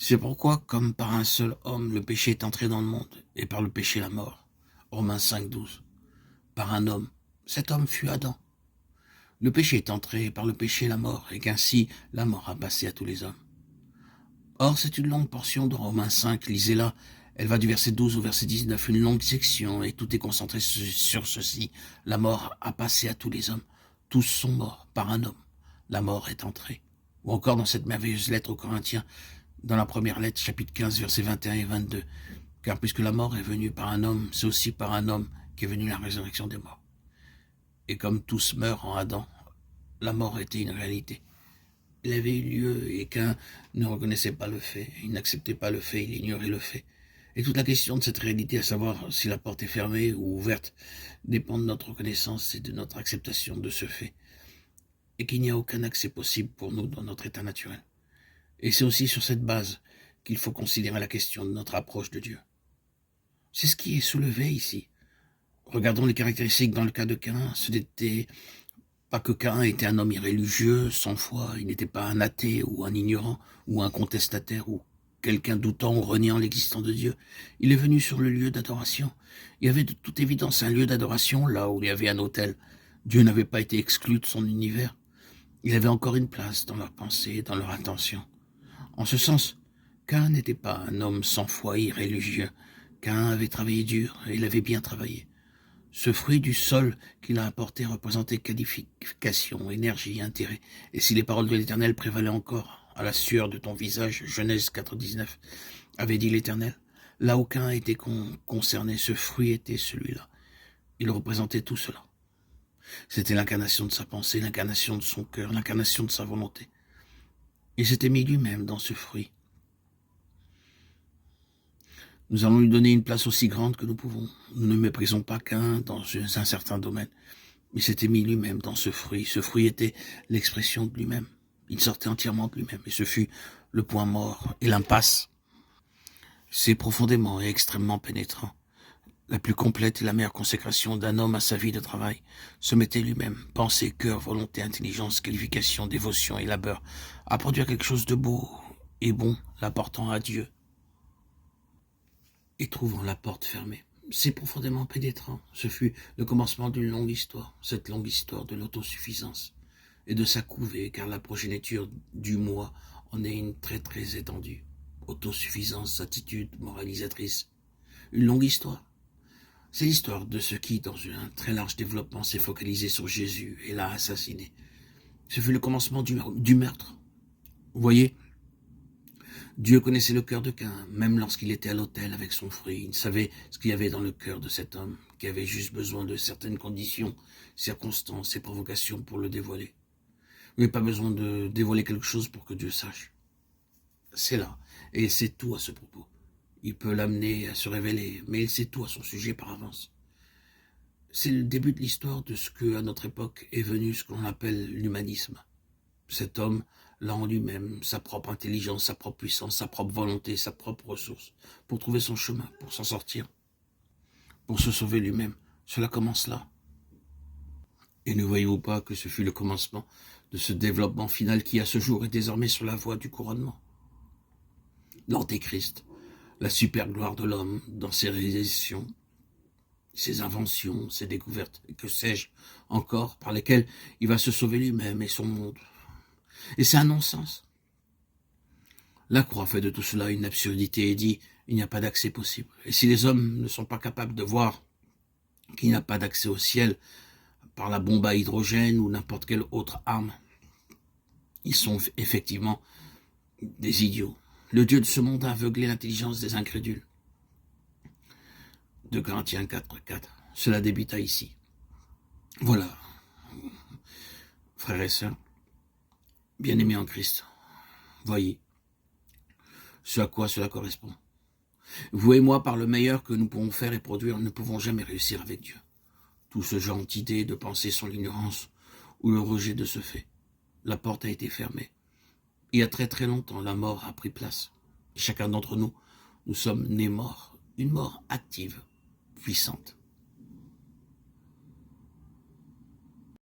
C'est pourquoi, comme par un seul homme, le péché est entré dans le monde, et par le péché la mort. Romains 5,12. Par un homme. Cet homme fut Adam. Le péché est entré, et par le péché la mort, et qu'ainsi la mort a passé à tous les hommes. Or, c'est une longue portion de Romains 5, lisez-la. Elle va du verset 12 au verset 19, une longue section, et tout est concentré sur ceci. La mort a passé à tous les hommes. Tous sont morts par un homme. La mort est entrée. Ou encore dans cette merveilleuse lettre aux Corinthiens, dans la première lettre, chapitre 15, versets 21 et 22. Car puisque la mort est venue par un homme, c'est aussi par un homme qu'est venue la résurrection des morts. Et comme tous meurent en Adam, la mort était une réalité. Il avait eu lieu et qu'un ne reconnaissait pas le fait, il n'acceptait pas le fait, il ignorait le fait. Et toute la question de cette réalité, à savoir si la porte est fermée ou ouverte, dépend de notre reconnaissance et de notre acceptation de ce fait. Et qu'il n'y a aucun accès possible pour nous dans notre état naturel. Et c'est aussi sur cette base qu'il faut considérer la question de notre approche de Dieu. C'est ce qui est soulevé ici. Regardons les caractéristiques dans le cas de Caïn. Ce n'était pas que Caïn était un homme irréligieux, sans foi, il n'était pas un athée ou un ignorant ou un contestataire ou quelqu'un doutant ou reniant l'existence de Dieu. Il est venu sur le lieu d'adoration. Il y avait de toute évidence un lieu d'adoration là où il y avait un autel. Dieu n'avait pas été exclu de son univers. Il avait encore une place dans leur pensée, dans leur attention. En ce sens, Caïn n'était pas un homme sans foi irréligieux. Caïn avait travaillé dur et il avait bien travaillé. Ce fruit du sol qu'il a apporté représentait qualification, énergie, intérêt. Et si les paroles de l'Éternel prévalaient encore à la sueur de ton visage, Genèse 4,19, avait dit l'Éternel, là où Caïn était concerné, ce fruit était celui-là. Il représentait tout cela. C'était l'incarnation de sa pensée, l'incarnation de son cœur, l'incarnation de sa volonté. Il s'était mis lui-même dans ce fruit. Nous allons lui donner une place aussi grande que nous pouvons. Nous ne méprisons pas Caïn dans un certain domaine. Il s'était mis lui-même dans ce fruit. Ce fruit était l'expression de lui-même. Il sortait entièrement de lui-même. Et ce fut le point mort et l'impasse. C'est profondément et extrêmement pénétrant. La plus complète et la meilleure consécration d'un homme à sa vie de travail se mettait lui-même, pensée, cœur, volonté, intelligence, qualification, dévotion et labeur, à produire quelque chose de beau et bon, l'apportant à Dieu et trouvant la porte fermée. C'est profondément pénétrant. Ce fut le commencement d'une longue histoire, cette longue histoire de l'autosuffisance et de sa couvée, car la progéniture du moi en est une très très étendue. Autosuffisance, attitude moralisatrice. Une longue histoire. C'est l'histoire de ce qui, dans un très large développement, s'est focalisé sur Jésus et l'a assassiné. Ce fut le commencement du meurtre. Vous voyez, Dieu connaissait le cœur de Caïn, même lorsqu'il était à l'autel avec son fruit. Il savait ce qu'il y avait dans le cœur de cet homme, qui avait juste besoin de certaines conditions, circonstances et provocations pour le dévoiler. Il n'y a pas besoin de dévoiler quelque chose pour que Dieu sache. C'est là, et il sait tout à ce propos. Il peut l'amener à se révéler, mais il sait tout à son sujet par avance. C'est le début de l'histoire de ce que, à notre époque, est venu ce qu'on appelle l'humanisme. Cet homme l'a en lui-même, sa propre intelligence, sa propre puissance, sa propre volonté, sa propre ressource, pour trouver son chemin, pour s'en sortir, pour se sauver lui-même. Cela commence là. Et ne voyez-vous pas que ce fut le commencement de ce développement final qui, à ce jour, est désormais sur la voie du couronnement. L'Antéchrist, la super gloire de l'homme dans ses réalisations, ses inventions, ses découvertes, et que sais-je encore, par lesquelles il va se sauver lui-même et son monde. Et c'est un non-sens. La croix fait de tout cela une absurdité et dit il n'y a pas d'accès possible. Et si les hommes ne sont pas capables de voir qu'il n'y a pas d'accès au ciel par la bombe à hydrogène ou n'importe quelle autre arme, ils sont effectivement des idiots. Le Dieu de ce monde a aveuglé l'intelligence des incrédules. 2 Corinthiens 4,4. Cela débuta ici. Voilà, frères et sœurs, bien-aimés en Christ, voyez ce à quoi cela correspond. Vous et moi, par le meilleur que nous pouvons faire et produire, ne pouvons jamais réussir avec Dieu. Tout ce genre d'idées, de pensées sont l'ignorance ou le rejet de ce fait. La porte a été fermée. Il y a très très longtemps, la mort a pris place. Et chacun d'entre nous, nous sommes nés morts. Une mort active, puissante.